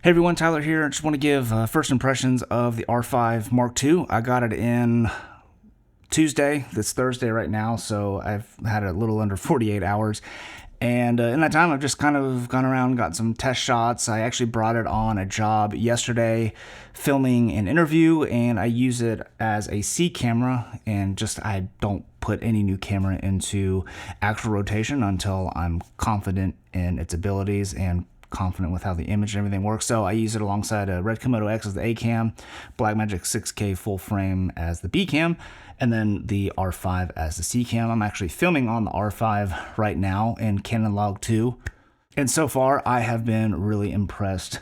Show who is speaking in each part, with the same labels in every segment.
Speaker 1: Hey everyone, Tyler here. I just want to give first impressions of the R5 Mark II. I got it in Tuesday. It's Thursday right now, so I've had a little under 48 hours. And in that time, I've just kind of gone around, got some test shots. I actually brought it on a job yesterday filming an interview, and I use it as a C camera. And just I don't put any new camera into actual rotation until I'm confident in its abilities and confident with how the image and everything works. So I use it alongside a Red Komodo X as the A cam, Blackmagic 6K full frame as the B cam, and then the R5 as the C cam. I'm actually filming on the R5 right now in Canon Log 2. And so far I have been really impressed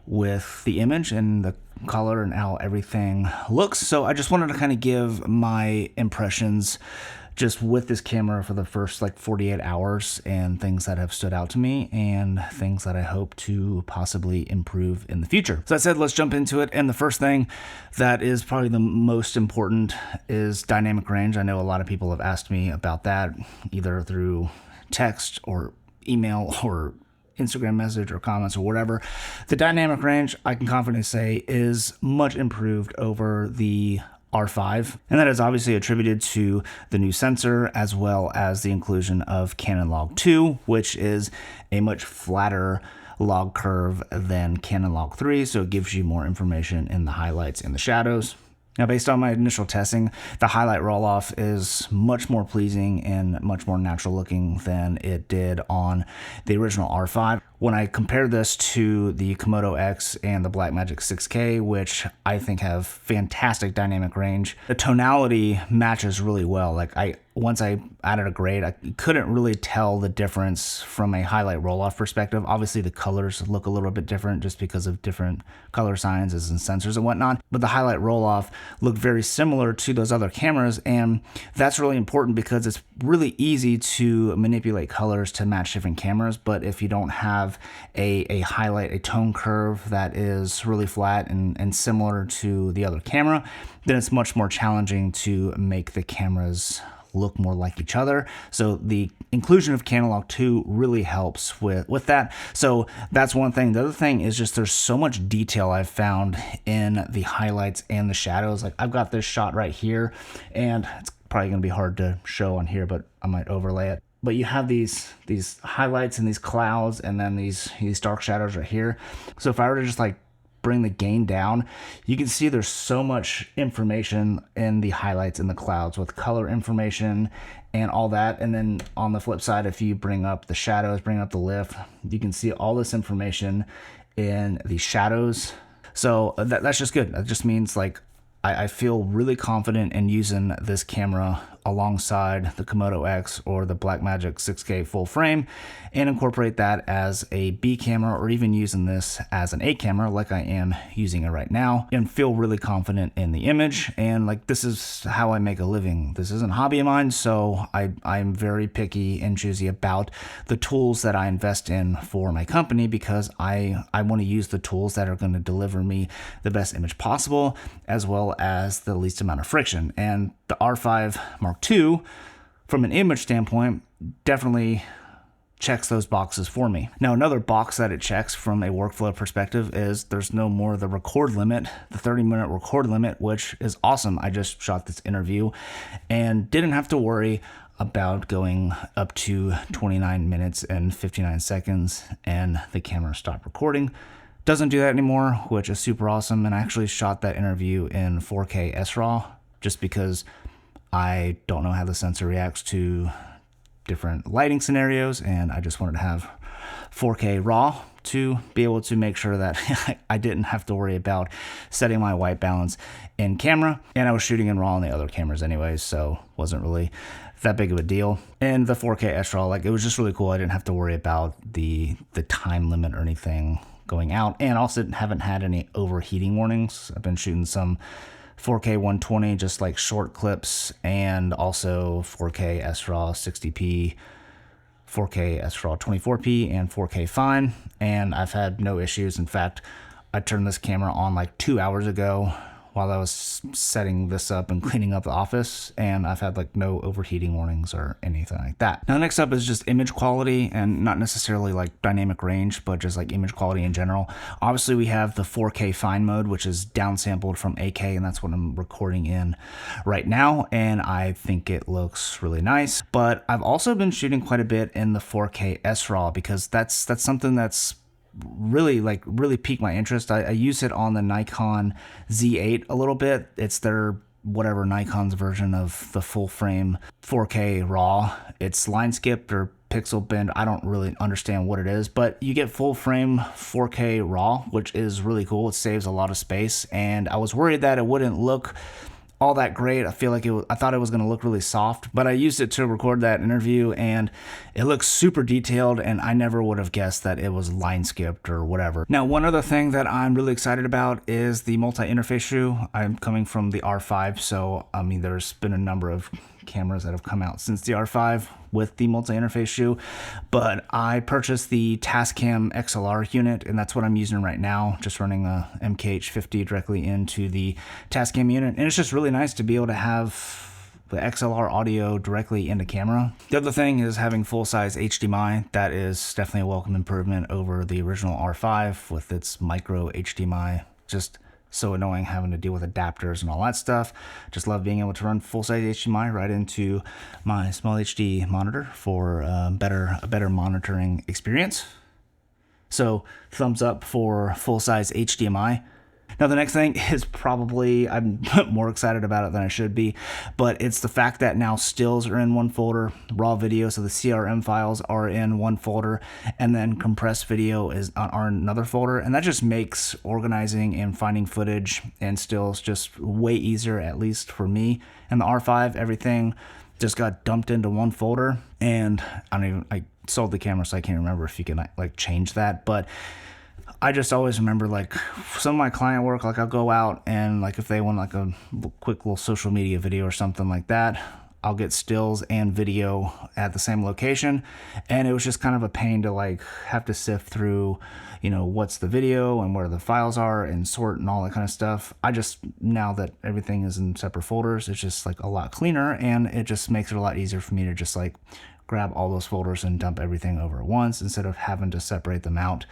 Speaker 1: with the image and the color and how everything looks. So I just wanted to kind of give my impressions just with this camera for the first 48 hours and things that have stood out to me and things that I hope to possibly improve in the future. So that said, let's jump into it. And the first thing that is probably the most important is dynamic range. I know a lot of people have asked me about that either through text or email or Instagram message or comments or whatever. The dynamic range, I can confidently say, is much improved over the R5, and that is obviously attributed to the new sensor as well as the inclusion of Canon Log 2, which is a much flatter log curve than Canon Log 3, so it gives you more information in the highlights and the shadows. Now, based on my initial testing, the highlight roll-off is much more pleasing and much more natural looking than it did on the original R5. When I compare this to the Komodo X and the Blackmagic 6K, which I think have fantastic dynamic range, the tonality matches really well. Once I added a grade, I couldn't really tell the difference from a highlight roll-off perspective. Obviously, the colors look a little bit different just because of different color sciences and sensors and whatnot, but the highlight roll-off looked very similar to those other cameras, and that's really important because it's really easy to manipulate colors to match different cameras, but if you don't have a highlight, a tone curve that is really flat and similar to the other camera, then it's much more challenging to make the cameras look more like each other. So the inclusion of Canon Log 2 really helps with that. So that's one thing. The other thing is just there's so much detail I've found in the highlights and the shadows. Like I've got this shot right here, and it's probably going to be hard to show on here, but I might overlay it. But you have these highlights and these clouds and then these dark shadows right here. So if I were to just bring the gain down, you can see there's so much information in the highlights and the clouds with color information and all that. And then on the flip side, if you bring up the shadows, bring up the lift, you can see all this information in the shadows. So that's just good. That just means I feel really confident in using this camera alongside the Komodo X or the Blackmagic 6K full frame and incorporate that as a B camera or even using this as an A camera like I am using it right now and feel really confident in the image. And this is how I make a living. This isn't a hobby of mine, so I'm very picky and choosy about the tools that I invest in for my company because I want to use the tools that are going to deliver me the best image possible as well as the least amount of friction. And the R5 Mark II, from an image standpoint, definitely checks those boxes for me. Now, another box that it checks from a workflow perspective is there's no more the record limit, the 30-minute record limit, which is awesome. I just shot this interview and didn't have to worry about going up to 29 minutes and 59 seconds and the camera stopped recording. Doesn't do that anymore, which is super awesome. And I actually shot that interview in 4K SRAW just because I don't know how the sensor reacts to different lighting scenarios, and I just wanted to have 4K RAW to be able to make sure that I didn't have to worry about setting my white balance in camera, and I was shooting in RAW on the other cameras anyways, so wasn't really that big of a deal. And the 4K SRAW, it was just really cool. I didn't have to worry about the time limit or anything going out, and also haven't had any overheating warnings. I've been shooting some 4K 120, just short clips, and also 4K SRAW 60p, 4K SRAW 24p, and 4K fine, and I've had no issues. In fact, I turned this camera on 2 hours ago while I was setting this up and cleaning up the office, and I've had like no overheating warnings or anything like that. Now next up is just image quality, and not necessarily like dynamic range, but just like image quality in general. Obviously we have the 4K fine mode, which is downsampled from 8K, and that's what I'm recording in right now, and I think it looks really nice. But I've also been shooting quite a bit in the 4K SRAW, because that's something that's really piqued my interest. I use it on the Nikon Z8 a little bit. It's their whatever Nikon's version of the full frame 4K RAW. It's line skipped or pixel bend. I don't really understand what it is, but you get full frame 4K RAW, which is really cool. It saves a lot of space, and I was worried that it wouldn't look all that great. I feel like I thought it was going to look really soft, but I used it to record that interview, and it looks super detailed, and I never would have guessed that it was line skipped or whatever. Now, one other thing that I'm really excited about is the multi-interface shoe. I'm coming from the R5, so I mean, there's been a number of cameras that have come out since the R5 with the multi-interface shoe, but I purchased the Tascam XLR unit, and that's what I'm using right now, just running a MKH50 directly into the Tascam unit, and it's just really nice to be able to have the XLR audio directly into camera. The other thing is having full-size HDMI. That is definitely a welcome improvement over the original R5 with its micro HDMI. Just so annoying having to deal with adapters and all that stuff. Just love being able to run full-size HDMI right into my small HD monitor for a better monitoring experience. So thumbs up for full-size HDMI. Now the next thing is probably, I'm more excited about it than I should be, but it's the fact that now stills are in one folder, raw video, so the CRM files are in one folder, and then compressed video are in another folder, and that just makes organizing and finding footage and stills just way easier, at least for me. And the R5, everything just got dumped into one folder, and I sold the camera, so I can't remember if you can like change that, but I just always remember like some of my client work, like I'll go out and like if they want like a quick little social media video or something like that, I'll get stills and video at the same location. And it was just kind of a pain to like have to sift through, you know, what's the video and where the files are and sort and all that kind of stuff. I just, now that everything is in separate folders, it's just like a lot cleaner, and it just makes it a lot easier for me to just like grab all those folders and dump everything over at once instead of having to separate them out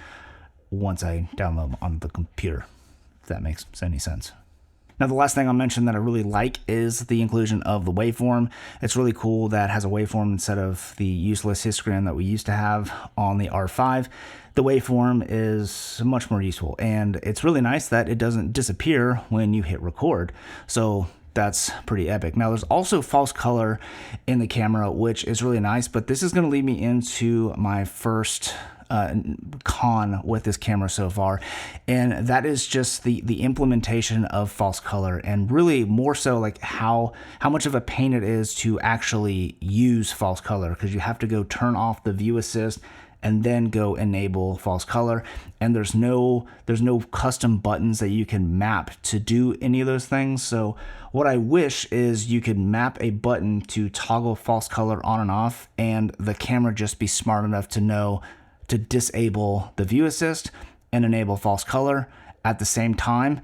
Speaker 1: once I download them on the computer, if that makes any sense. Now, the last thing I'll mention that I really like is the inclusion of the waveform. It's really cool that it has a waveform instead of the useless histogram that we used to have on the R5. The waveform is much more useful, and it's really nice that it doesn't disappear when you hit record. So that's pretty epic. Now, there's also false color in the camera, which is really nice, but this is going to lead me into my first con with this camera so far, and that is just the implementation of false color, and really more so like how much of a pain it is to actually use false color, because you have to go turn off the view assist and then go enable false color, and there's no custom buttons that you can map to do any of those things. So what I wish is you could map a button to toggle false color on and off, and the camera just be smart enough to know to disable the view assist and enable false color at the same time.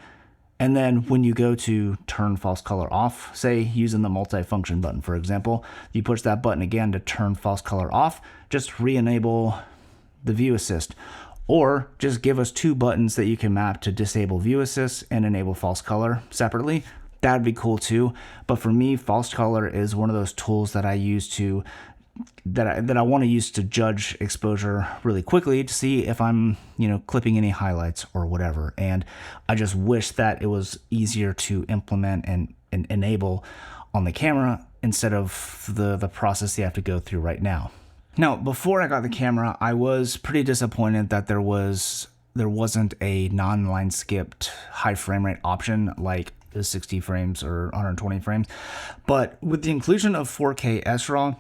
Speaker 1: And then when you go to turn false color off, say using the multifunction button, for example, you push that button again to turn false color off, just re-enable the view assist. Or just give us two buttons that you can map to disable view assist and enable false color separately. That'd be cool too. But for me, false color is one of those tools that I use to that I want to use to judge exposure really quickly to see if I'm, you know, clipping any highlights or whatever. And I just wish that it was easier to implement and enable on the camera instead of the process you have to go through right now. Now, before I got the camera, I was pretty disappointed that there wasn't a non-line skipped high frame rate option like the 60 frames or 120 frames. But with the inclusion of 4K SRAW,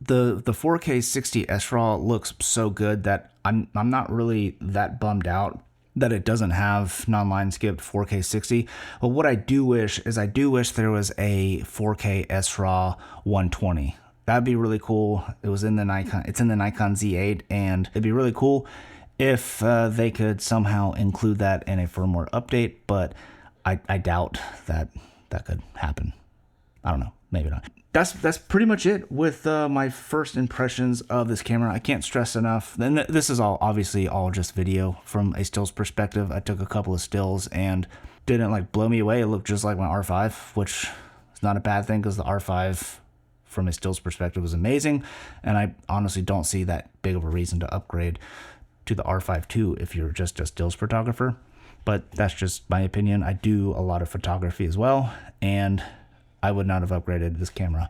Speaker 1: the 4K 60 SRAW looks so good that I'm not really that bummed out that it doesn't have non-line skipped 4K 60. But what I do wish is there was a 4K SRAW 120. That'd be really cool. It's in the Nikon Z8, and it'd be really cool if they could somehow include that in a firmware update. But I doubt that could happen. I don't know, maybe not. That's pretty much it with my first impressions of this camera. I can't stress enough. Then this is all obviously all just video from a stills perspective. I took a couple of stills and didn't like blow me away. It looked just like my R5, which is not a bad thing because the R5 from a stills perspective was amazing, and I honestly don't see that big of a reason to upgrade to the R5 II if you're just a stills photographer. But that's just my opinion. I do a lot of photography as well, and I would not have upgraded this camera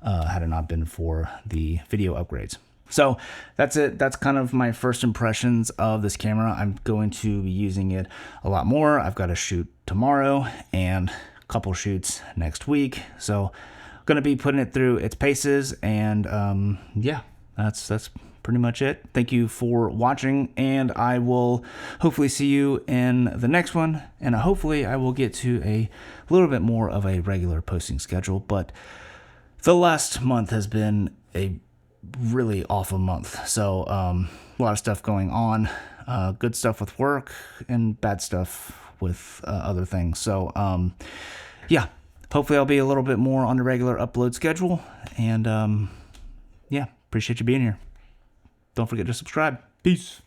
Speaker 1: had it not been for the video upgrades. So that's it. That's kind of my first impressions of this camera. I'm going to be using it a lot more. I've got a shoot tomorrow and a couple shoots next week. So I'm going to be putting it through its paces, and yeah, that's pretty much it. Thank you for watching, and I will hopefully see you in the next one, and hopefully I will get to a little bit more of a regular posting schedule. But the last month has been a really awful month, so a lot of stuff going on, good stuff with work and bad stuff with other things. So yeah, hopefully I'll be a little bit more on the regular upload schedule, and yeah, appreciate you being here. Don't forget to subscribe. Peace.